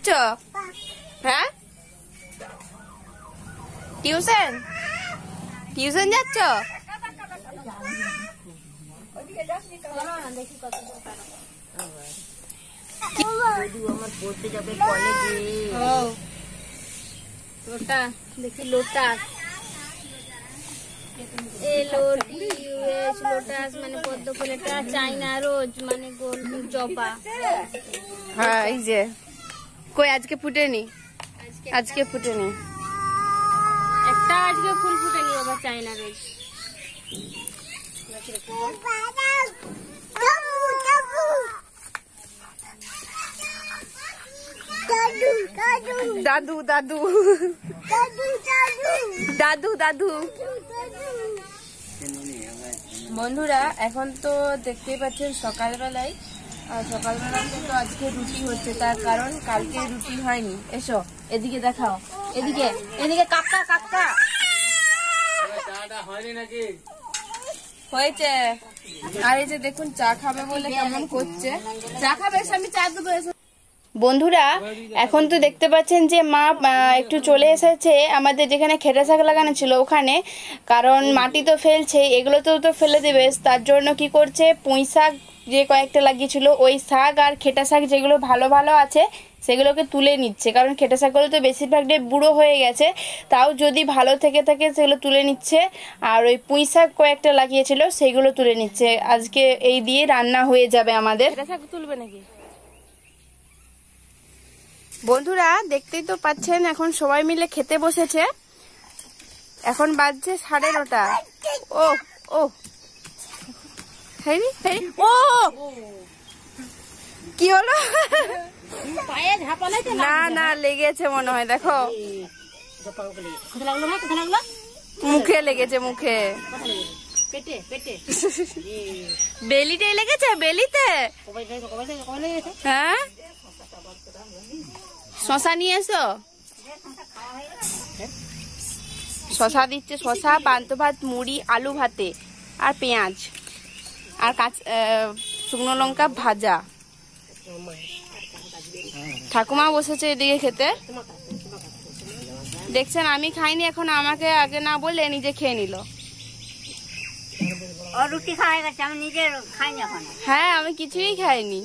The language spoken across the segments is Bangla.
যাচ্ছ? হ্যাঁ, টিউশন টিউশন যাচ্ছ? দেখি লোটাস, লোটাস মানে পদ্ম ফুল, এটা চাইনা রোজ মানে গোল জবা। হ্যাঁ, এই যে কই আজকে ফুটেনি, আজকে ফুটেনি একটা, আজকে ফুল ফুটেনি বাবা, চাইনা রোজ। দাদু দাদু দাদু দাদু। বন্ধুরা এখন তো দেখতেই পাচ্ছেন সকালবেলায়, আর সকালবেলায় কিন্তু আজকে রুটি হচ্ছে, তার কারণ কালকে রুটি হয়নি। এসো এদিকে দেখাও, এদিকে এদিকে কাকা কাকা হয়েছে। আর এই যে দেখুন চা খাবে বলে কেমন করছে। চা খাবে? আমি চা দেবো। বন্ধুরা এখন তো দেখতে পাচ্ছেন যে মা একটু চলে এসেছে আমাদের যেখানে খেটা শাক লাগানো ছিল ওখানে, কারণ মাটি তো ফেলছে, এগুলো তো ফেলে দেবে, তার জন্য কি করছে পুঁই শাক যে কয়েকটা লাগিয়েছিল ওই শাক আর খেটা শাক যেগুলো ভালো ভালো আছে সেগুলোকে তুলে নিচ্ছে, কারণ খেটা শাকগুলো তো বেশিরভাগটাই বুড়ো হয়ে গেছে, তাও যদি ভালো থেকে থাকে সেগুলো তুলে নিচ্ছে। আর ওই পুঁই শাক কয়েকটা লাগিয়েছিল সেগুলো তুলে নিচ্ছে। আজকে এই দিয়ে রান্না হয়ে যাবে আমাদের। খেটা শাক তুলবে নাকি? বন্ধুরা দেখতেই তো পাচ্ছেন এখন সবাই মিলে খেতে বসেছে, এখন বাজছে 9:30। ও ও ও কি হলো? না না লেগেছে মনে হয়, দেখো মুখে লেগেছে, মুখে বেলিতে লেগেছে, বেলিতে। হ্যাঁ, শশা নিয়ে এসো। শশা দিচ্ছে, শশা, পান্ত ভাত, মুড়ি, আলু ভাতে আর পেঁয়াজ আর শুকনো লঙ্কা ভাজা। ঠাকুমা বসেছে এদিকে খেতে, দেখছেন আমি খাইনি এখন, আমাকে আগে না বলে নিজে খেয়ে নিল। রুটি খাওয়া গেছে, আমি নিজে খাইনি এখন। হ্যাঁ, আমি কিছুই খাইনি।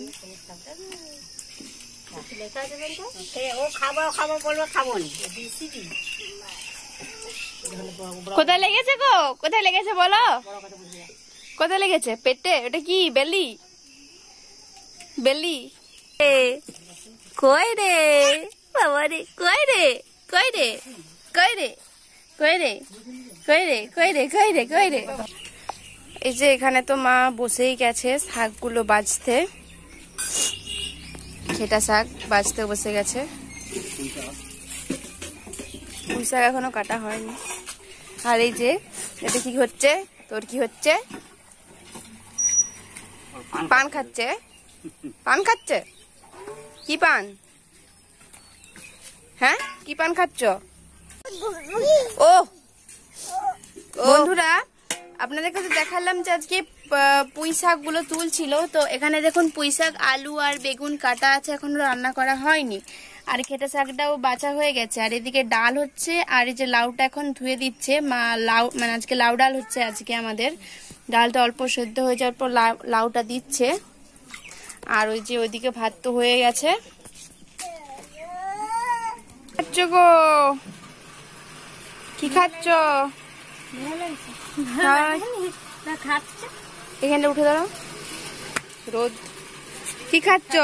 ও খাবো খাবো বলবো, খাবো না। কোথায় লেগেছে গো? কোথায় লেগেছে বলো? কোথায় লেগেছে? পেটে? ওটা কি বেলি? বেলি? কই রে বাবা রে, কই রে, কই রে, কই রে, কই রে, কই রে, কই রে, কই রে, কই রে। এই যে এখানে তো মা বসেই গেছে শাকগুলো বাজতে, খেটা শাক বাজতে বসে গেছে। পুঁই শাক এখনো কাটা হয়নি। আর এই যে এটা কি হচ্ছে, তোর কি হচ্ছে? পান খাচ্ছে, পান খাচ্ছে। কি পান? হ্যাঁ, কি পান খাচ্ছ? ও বন্ধুরা আপনাদের কাছে দেখালাম যে আজকে পুঁই শাক গুলো তুলছিল, তো এখানে দেখুন পুঁই শাক, আলু আর বেগুন কাটা আছে, এখনো রান্না করা হয়নি। আর খেটা শাকটাও বাছা হয়ে গেছে। আর এদিকে ডাল হচ্ছে, আর এই যে লাউটা এখন ধুয়ে দিচ্ছে মা। লাউ মানে আজকে লাউ ডাল হচ্ছে আজকে আমাদের। ডালটা অল্প সেদ্ধ হয়ে যাওয়ার পর লাউটা দিচ্ছে। আর ওই যে ওইদিকে ভাত তো হয়ে গেছে। খাচ্ছ গো? কি খাচ্ছ? এখানে উঠে দাঁড়াও, রোদ। কি খাচ্ছ?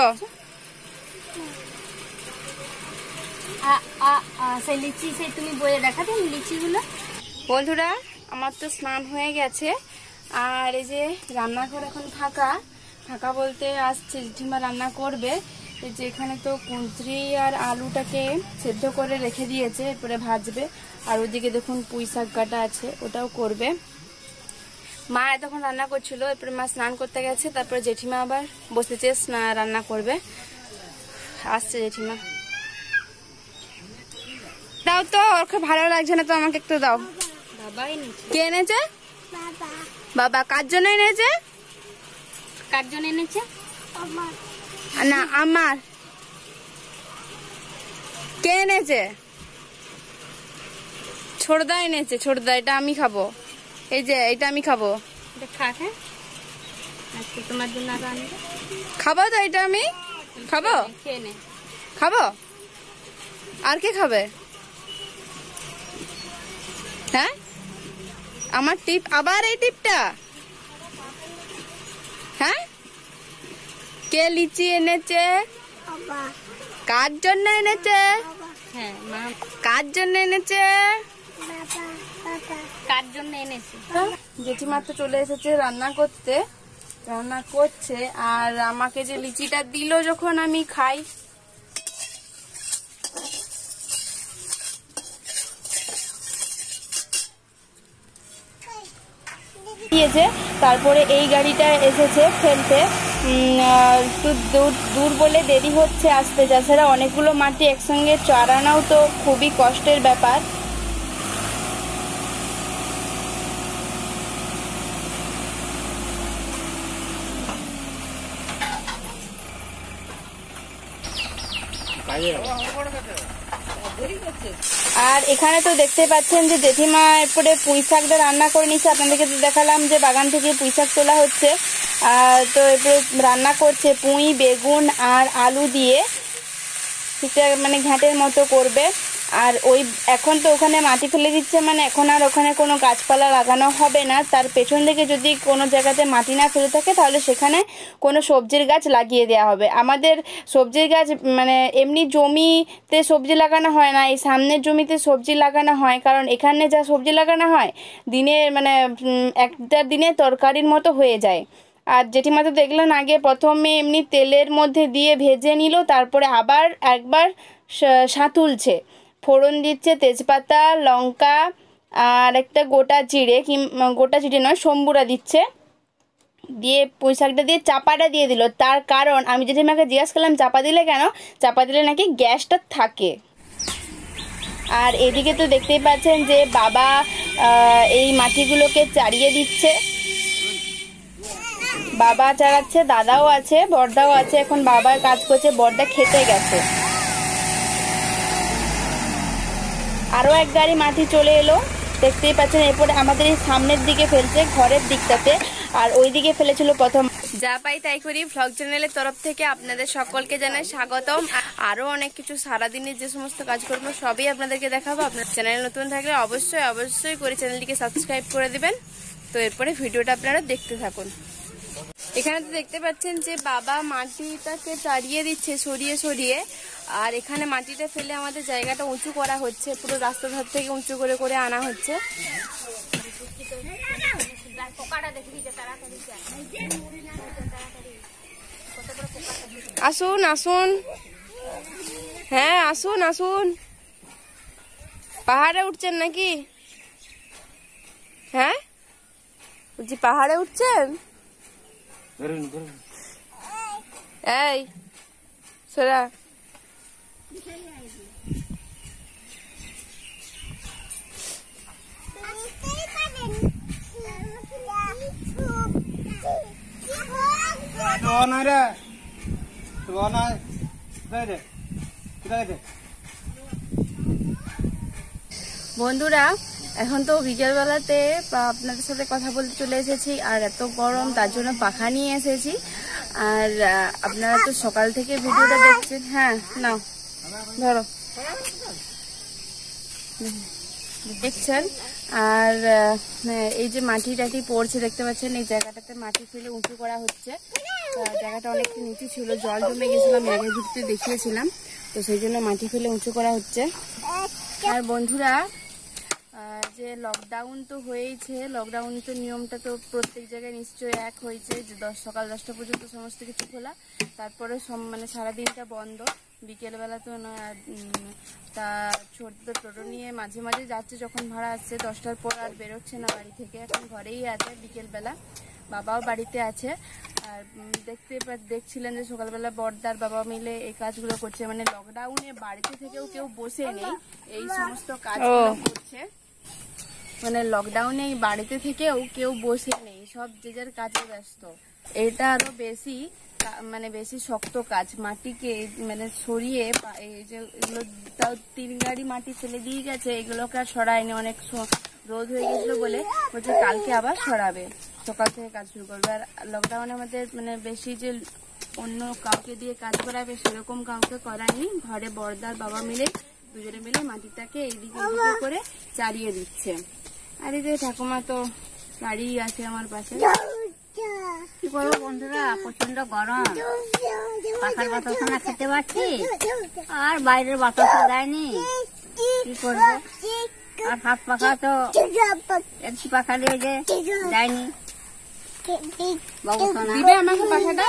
লিচি, সেই তুমি বইয়ে দেখাতে লিচি গুলো। বন্ধুরা আমার তো স্নান হয়ে গেছে, আর এই যে রান্নাঘর এখন ফাঁকা। ফাঁকা বলতে আসছে জেঠিমা রান্না করবে। এই যে এখানে তো কুঁদরি আর আলুটাকে সেদ্ধ করে রেখে দিয়েছে, এরপরে ভাজবে। আর ওদিকে দেখুন পুঁই শাক কাটা আছে, ওটাও করবে। মা এতক্ষণ রান্না করছিল, এরপরে মা স্নান করতে গেছে, তারপরে জেঠিমা আবার বসেছে রান্না করবে। আসছে জেঠিমা। দাও তো, ওকে ভালো লাগছে না তো, আমাকে একটু দাও। কে এনেছে? বাবা। কার জন্য এনেছে? কার জন্য এনেছে? না আমার। কে এনেছে? ছোটদা এনেছে, ছোটদা। এটা আমি খাবো, এই যে এটা আমি খাবো। তোমার জন্য খাবো তো, এটা আমি খাবো, খেয়ে নে। খাবো। আর কে খাবে? হ্যাঁ, আমার টিপ, আবার এই টিপটা। হ্যাঁ, কে লিচি এনেছে? কার জন্য এনেছে? হ্যাঁ মা, কার জন্য এনেছে? কার জন্য এনেছি? জেঠিমা তো চলে এসেছে রান্না করতে, রান্না করছে। আর আমাকে যে লিচিটা দিল যখন আমি খাই, দিয়েছে। তারপরে এই গাড়িটা এসেছে ফেলতে, একটু দূর বলে দেরি হচ্ছে আসতে। তাছাড়া অনেকগুলো মাটি একসঙ্গে চারানাও তো খুবই কষ্টের ব্যাপার। আর এখানে তো দেখতে পাচ্ছেন যে জেঠিমা এরপরে পুঁই শাকটা রান্না করে নিচ্ছে। আপনাদেরকে তো দেখালাম যে বাগান থেকে পুঁই শাক তোলা হচ্ছে। তো এরপরে রান্না করছে পুঁই, বেগুন আর আলু দিয়ে, সেটা মানে ঘ্যাঁটের মতো করবে। আর ওই এখন তো ওখানে মাটি ফেলে দিচ্ছে, মানে এখন আর ওখানে কোনো গাছপালা লাগানো হবে না। তার পেছন থেকে যদি কোনো জায়গাতে মাটি না ফেলে থাকে তাহলে সেখানে কোনো সবজির গাছ লাগিয়ে দেওয়া হবে। আমাদের সবজির গাছ মানে এমনি জমিতে সবজি লাগানো হয় না, এই সামনের জমিতে সবজি লাগানো হয়। কারণ এখানে যা সবজি লাগানো হয় দিনে মানে একটা দিনে তরকারির মতো হয়ে যায়। আর জেঠিমা তো দেখলেন আগে প্রথমে এমনি তেলের মধ্যে দিয়ে ভেজে নিল, তারপরে আবার একবার সাঁতুলছে, ফোড়ন দিচ্ছে, তেজপাতা, লঙ্কা আর একটা গোটা জিরে, গোটা জিরে নয় সম্বুরা দিচ্ছে, দিয়ে পুঁই শাকটা দিয়ে চাপাটা দিয়ে দিল। তার কারণ আমি জেঠিমাকে জিজ্ঞাসা করলাম চাপা দিলে কেন? চাপা দিলে নাকি গ্যাসটা থাকে। আর এদিকে তো দেখতেই পাচ্ছেন যে বাবা এই মাটিগুলোকে চাড়িয়ে দিচ্ছে, বাবা চালাচ্ছে, দাদাও আছে, বড়দাও আছে। এখন বাবার কাজ করছে, বড়দা খেতে গেছে। আরো এক গাড়ি মাটি চলে এলো, দেখতেই পাচ্ছেন। এরপরে আমাদের এই সামনের দিকে ফেলছে, ঘরের দিকটাতে, আর ওই দিকে ফেলেছিল প্রথম। যা পাই তাই করি ভ্লগ চ্যানেলের তরফ থেকে আপনাদের সকলকে জানাই স্বাগতম। আরো অনেক কিছু সারাদিনের যে সমস্ত কাজ করবো সবই আপনাদেরকে দেখাবো। আপনার চ্যানেল নতুন থাকলে অবশ্যই অবশ্যই করে চ্যানেলটিকে সাবস্ক্রাইব করে দিবেন। তো এরপরে ভিডিওটা আপনারা দেখতে থাকুন। এখানে তো দেখতে পাচ্ছেন যে বাবা মাটিটাকে তাড়িয়ে দিচ্ছে সরিয়ে সরিয়ে। আর এখানে মাটিটা ফেলে আমাদের জায়গাটা উঁচু করা হচ্ছে, পুরো রাস্তার ধার থেকে উঁচু করে করে আনা হচ্ছে। আসুন আসুন, হ্যাঁ আসুন আসুন। পাহাড়ে উঠছেন নাকি? হ্যাঁ বলছি পাহাড়ে উঠছেন? এই সোরা, বন্ধুরা এখন তো বিকেলবেলাতে আপনাদের সাথে কথা বলতে চলে এসেছি। আর এত গরম, তার জন্য পাখা নিয়ে এসেছি। আর আপনারা তো সকাল থেকে ভিডিওটা দেখছেন। হ্যাঁ নাও ধরো, দেখছেন। আর এই যে মাটি টাটি পড়ছে দেখতে পাচ্ছেন, এই জায়গাটাতে মাটি ফেলে উঁচু করা হচ্ছে। জায়গাটা অনেকটা নিচু ছিল, জল জমে গেছিলাম, আগে ঘুরতে দেখিয়েছিলাম, তো সেই জন্য মাটি ফেলে উঁচু করা হচ্ছে। আর বন্ধুরা যে লকডাউন তো হয়েছে, লকডাউন তো নিয়মটা তো প্রত্যেক জায়গায় নিশ্চয়ই এক হয়েছে যে সকাল 10টা পর্যন্ত সমস্ত কিছু খোলা, তারপরে মানে সারাদিনটা বন্ধ। বিকেলবেলা তো তা ছোট টোটো নিয়ে মাঝে মাঝে যাচ্ছে, যখন ভাড়া আসছে 10টার পর আর বেরোচ্ছে না বাড়ি থেকে, এখন ঘরেই আছে বিকেলবেলা। বাবাও বাড়িতে আছে। আর দেখছিলেন যে সকালবেলা বড়দার বাবা মিলে এই কাজগুলো করছে, মানে লকডাউনে বাড়িতে থেকেও কেউ বসে নেই, এই সমস্ত কাজগুলো করছে। মানে লকডাউনে বাড়িতে থেকেও কেউ বসে নেই, সব যে যার কাজে ব্যস্ত। এটা আরো বেশি মানে বেশি শক্ত কাজ, মাটিকে মানে সরিয়ে এই যে এগুলো তাও 3 গাড়ি মাটি ফেলে দিয়ে গেছে, এগুলোকে আর সরায়নি, অনেক রোদ হয়ে গেছিল বলে বলছে কালকে আবার সরাবে, সকাল থেকে কাজ শুরু করবে। আর লকডাউনে আমাদের মানে বেশি যে অন্য কাউকে দিয়ে কাজ করাবে সেরকম কাউকে করায়নি, ঘরে বড়দার বাবা মিলে দুজনে মিলে মাটিটাকে এইদিকে এইদিকে করে চালিয়ে দিচ্ছে। আর এই যে ঠাকুমা তো দাঁড়িয়ে আছে আমার পাশে। কি করবো বন্ধুরা, প্রচন্ড গরম, পাখার বাতাস না খেতে পারছি, আর বাইরের বাতাসও দেয়নি, কি করবো। আর হাত পাখা তো একটু পাখা দিয়ে যে দেয়নি। বাবু দিবে আমাকে পাখাটা?